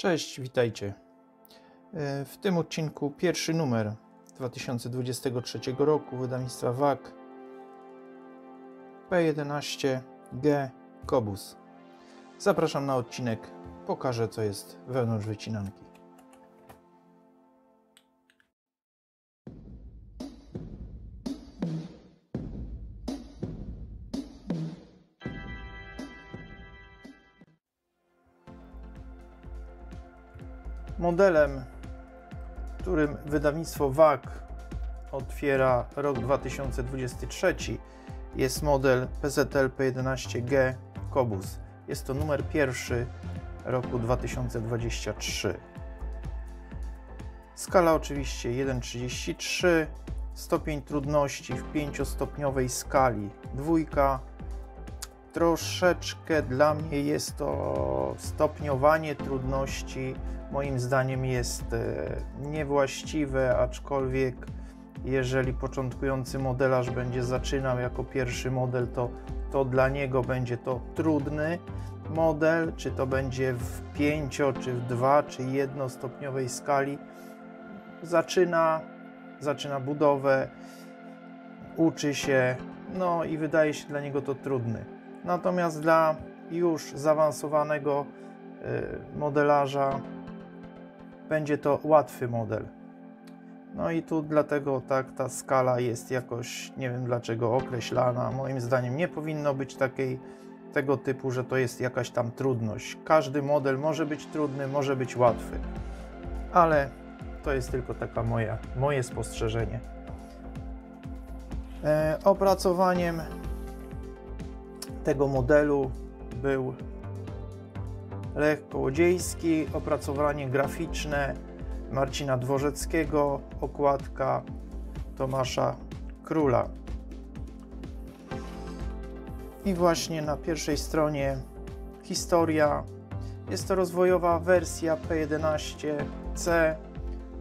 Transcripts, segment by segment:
Cześć, witajcie. W tym odcinku pierwszy numer 2023 roku wydawnictwa WAG P11G Qobuz. Zapraszam na odcinek, pokażę co jest wewnątrz wycinanki. Modelem, którym wydawnictwo WAG otwiera rok 2023, jest model PZL P11G Qobuz. Jest to numer pierwszy roku 2023. Skala oczywiście 1,33, stopień trudności w 5-stopniowej skali dwójka. Troszeczkę dla mnie jest to stopniowanie trudności, moim zdaniem jest niewłaściwe, aczkolwiek jeżeli początkujący modelarz będzie zaczynał jako pierwszy model, to dla niego będzie to trudny model, czy to będzie w 5, czy w 2, czy 1-stopniowej skali. Zaczyna budowę, uczy się, no i wydaje się dla niego to trudny. Natomiast dla już zaawansowanego modelarza będzie to łatwy model. No i tu dlatego tak ta skala jest jakoś, nie wiem dlaczego, określana. Moim zdaniem nie powinno być tego typu, że to jest jakaś tam trudność. Każdy model może być trudny, może być łatwy. Ale to jest tylko taka moje spostrzeżenie. Opracowaniem tego modelu był Lech Kołodziejski, opracowanie graficzne Marcina Dworzeckiego, okładka Tomasza Króla. I właśnie na pierwszej stronie historia. Jest to rozwojowa wersja P11C,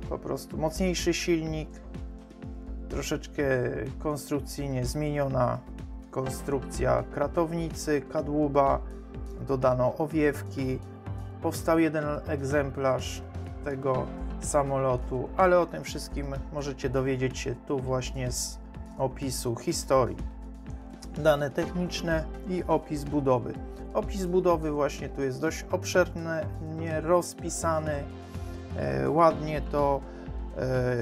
po prostu mocniejszy silnik, troszeczkę konstrukcyjnie zmieniona konstrukcja kratownicy, kadłuba, dodano owiewki. Powstał jeden egzemplarz tego samolotu, ale o tym wszystkim możecie dowiedzieć się tu właśnie z opisu historii. Dane techniczne i opis budowy. Opis budowy właśnie tu jest dość obszernie rozpisany, ładnie to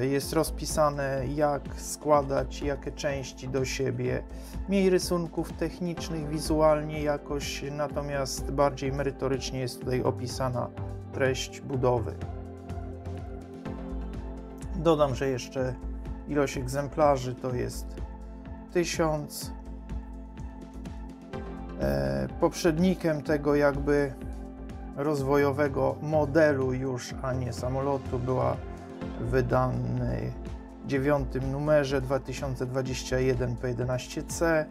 jest rozpisane, jak składać jakie części do siebie. Mniej rysunków technicznych wizualnie jakoś, natomiast bardziej merytorycznie jest tutaj opisana treść budowy. Dodam, że jeszcze ilość egzemplarzy to jest 1000. Poprzednikiem tego jakby rozwojowego modelu już, a nie samolotu, była wydany w 9. numerze 2021 P11C.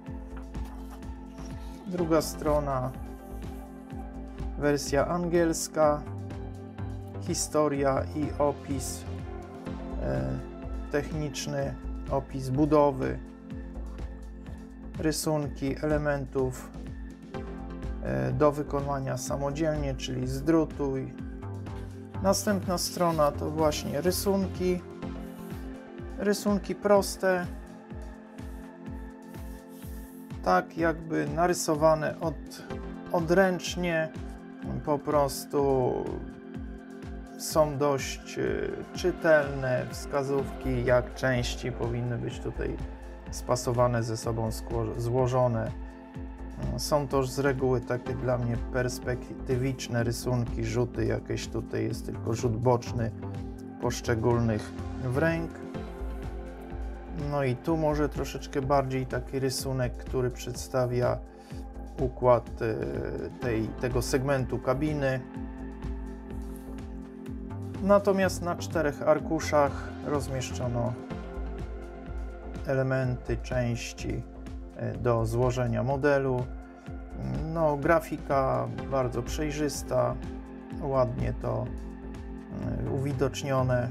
Druga strona, wersja angielska, historia i opis techniczny, opis budowy, rysunki elementów do wykonania samodzielnie, czyli z drutu. Następna strona to właśnie rysunki proste, tak jakby narysowane odręcznie, po prostu są dość czytelne wskazówki, jak części powinny być tutaj spasowane ze sobą, złożone. Są to z reguły takie dla mnie perspektywiczne rysunki, rzuty jakieś, tutaj jest tylko rzut boczny poszczególnych wręg. No i tu może troszeczkę bardziej taki rysunek, który przedstawia układ tego segmentu kabiny. Natomiast na 4 arkuszach rozmieszczono elementy, części do złożenia modelu. No, grafika bardzo przejrzysta, ładnie to uwidocznione.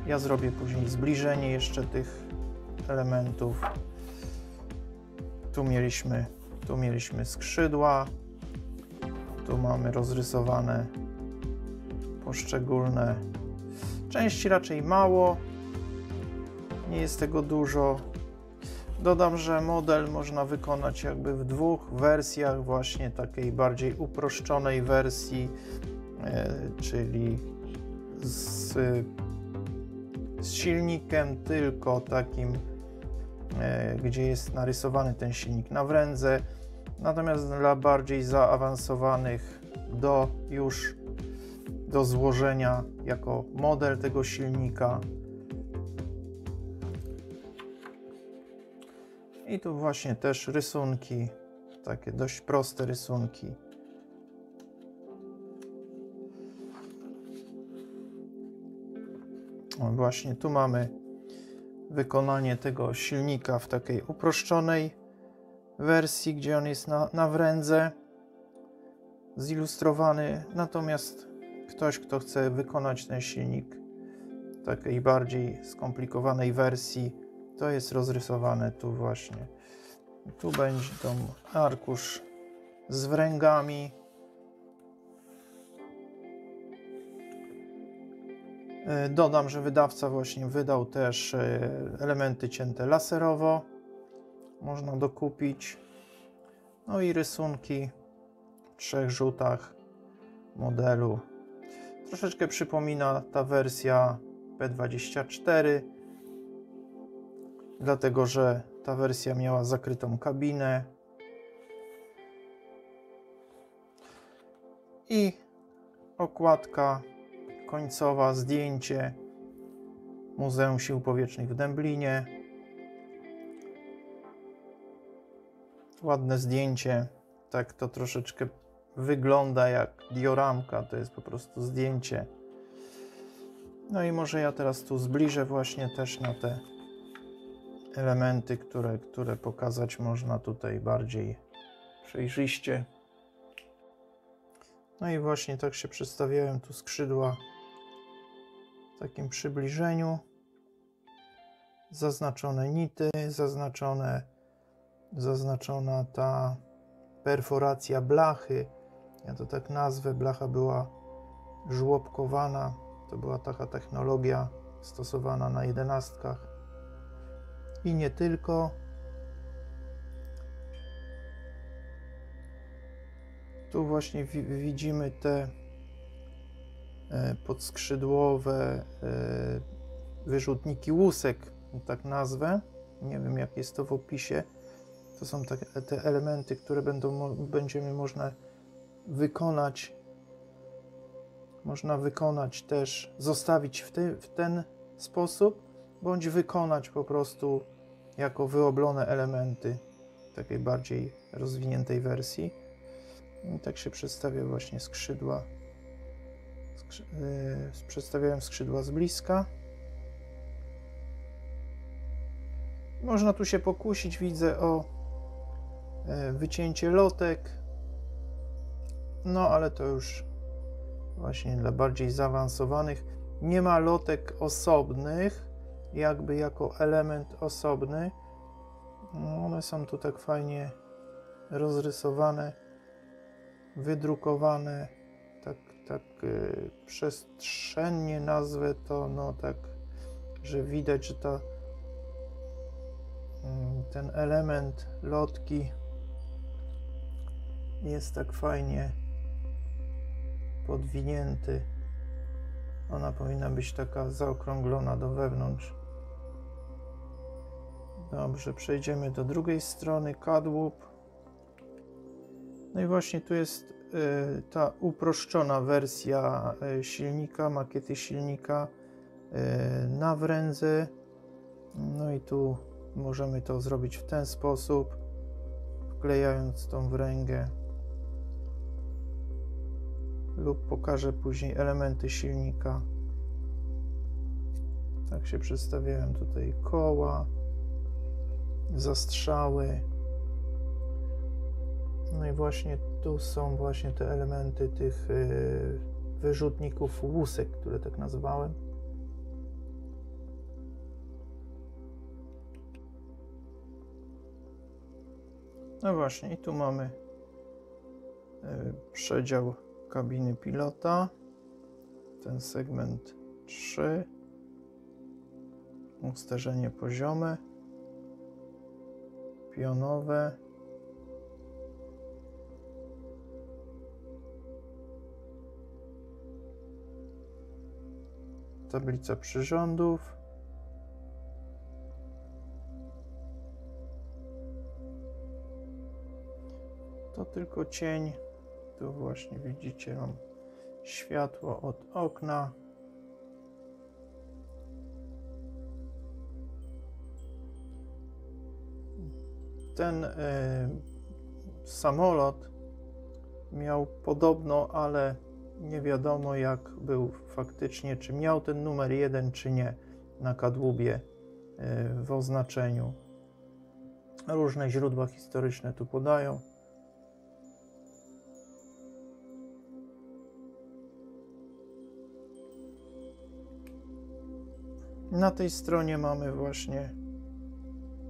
Ja zrobię później zbliżenie jeszcze tych elementów. Tu mieliśmy skrzydła, tu mamy rozrysowane poszczególne części, raczej mało, nie jest tego dużo. Dodam, że model można wykonać jakby w dwóch wersjach, właśnie takiej bardziej uproszczonej wersji, czyli z silnikiem tylko takim, gdzie jest narysowany ten silnik na wrędze, natomiast dla bardziej zaawansowanych do złożenia jako model tego silnika. I tu właśnie też rysunki, takie dość proste rysunki. O, właśnie tu mamy wykonanie tego silnika w takiej uproszczonej wersji, gdzie on jest na wrędze zilustrowany. Natomiast ktoś, kto chce wykonać ten silnik w takiej bardziej skomplikowanej wersji, to jest rozrysowane tu właśnie. Tu będzie tam arkusz z wręgami. Dodam, że wydawca właśnie wydał też elementy cięte laserowo. Można dokupić. No i rysunki w 3 rzutach modelu. Troszeczkę przypomina ta wersja P24, dlatego że ta wersja miała zakrytą kabinę. I okładka końcowa, zdjęcie Muzeum Sił Powietrznych w Dęblinie. Ładne zdjęcie, tak to troszeczkę wygląda jak dioramka, to jest po prostu zdjęcie. No i może ja teraz tu zbliżę właśnie też na te elementy, które pokazać można tutaj bardziej przejrzyście. No i właśnie tak się przedstawiają tu skrzydła w takim przybliżeniu. Zaznaczone nity, zaznaczona ta perforacja blachy. Ja to tak nazwę, blacha była żłobkowana. To była taka technologia stosowana na 11. I nie tylko. Tu właśnie widzimy te podskrzydłowe wyrzutniki łusek, tak nazwę. Nie wiem, jak jest to w opisie. To są te elementy, które będziemy można wykonać też, zostawić w ten sposób, bądź wykonać po prostu jako wyoblone elementy takiej bardziej rozwiniętej wersji. I tak się przedstawia właśnie skrzydła. Przedstawiałem skrzydła z bliska. Można tu się pokusić, widzę, o wycięcie lotek. No ale to już właśnie dla bardziej zaawansowanych. Nie ma lotek osobnych, jakby jako element osobny. No, one są tu tak fajnie rozrysowane, wydrukowane, tak przestrzennie nazwę to, no tak, że widać, że ten element lotki jest tak fajnie podwinięty. Ona powinna być taka zaokrąglona do wewnątrz. Dobrze, przejdziemy do drugiej strony, kadłub. No i właśnie tu jest ta uproszczona wersja silnika, makiety silnika na wrędzy. No i tu możemy to zrobić w ten sposób, wklejając tą wręgę. Lub pokażę później elementy silnika. Tak się przedstawiają tutaj koła, zastrzały. No i właśnie tu są właśnie te elementy tych wyrzutników łusek, które tak nazwałem. No właśnie, i tu mamy przedział kabiny pilota. ten segment 3, usterzenie poziome, pionowe, tablica przyrządów, to tylko cień. Tu właśnie widzicie, mam światło od okna. Ten samolot miał podobno, ale nie wiadomo jak był faktycznie, czy miał ten numer 1 czy nie na kadłubie w oznaczeniu. Różne źródła historyczne tu podają. Na tej stronie mamy właśnie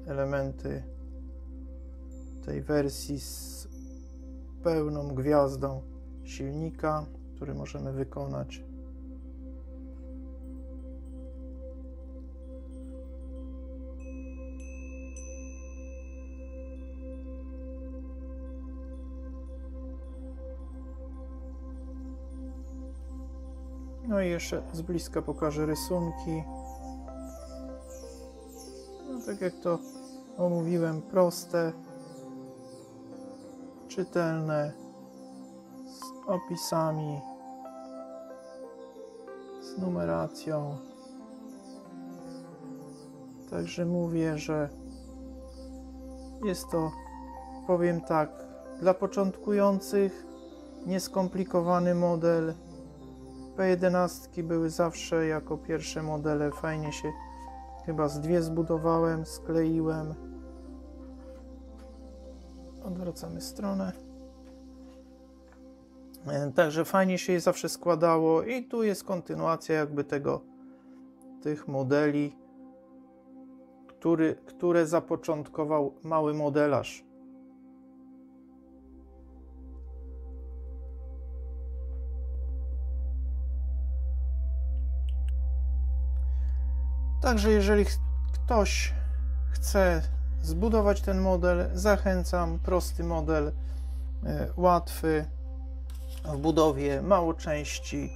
elementy tej wersji z pełną gwiazdą silnika, który możemy wykonać. No i jeszcze z bliska pokażę rysunki. No tak jak to omówiłem, proste, czytelne, z opisami, z numeracją. Także mówię, że jest to, powiem tak, dla początkujących nieskomplikowany model. P11 były zawsze jako pierwsze modele, fajnie się chyba z 2 zbudowałem, skleiłem. Odwracamy stronę. Także fajnie się je zawsze składało i tu jest kontynuacja jakby tych modeli, które zapoczątkował mały modelarz. Także jeżeli ktoś chce zbudować ten model, zachęcam. Prosty model, łatwy w budowie, mało części.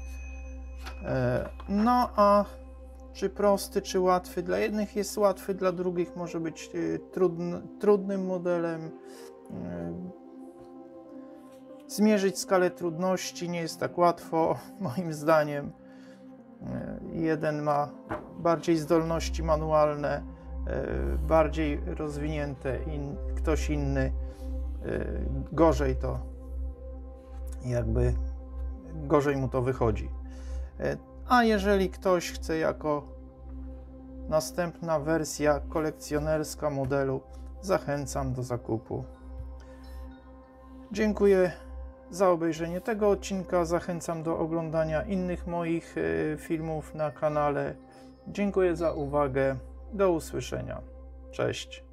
No a czy prosty, czy łatwy? Dla jednych jest łatwy, dla drugich może być trudnym modelem. Zmierzyć skalę trudności nie jest tak łatwo, moim zdaniem. Jeden ma bardziej zdolności manualne, bardziej rozwinięte, ktoś inny gorzej gorzej mu to wychodzi. A jeżeli ktoś chce jako następna wersja kolekcjonerska modelu, zachęcam do zakupu. Dziękuję za obejrzenie tego odcinka. Zachęcam do oglądania innych moich filmów na kanale. Dziękuję za uwagę. Do usłyszenia. Cześć.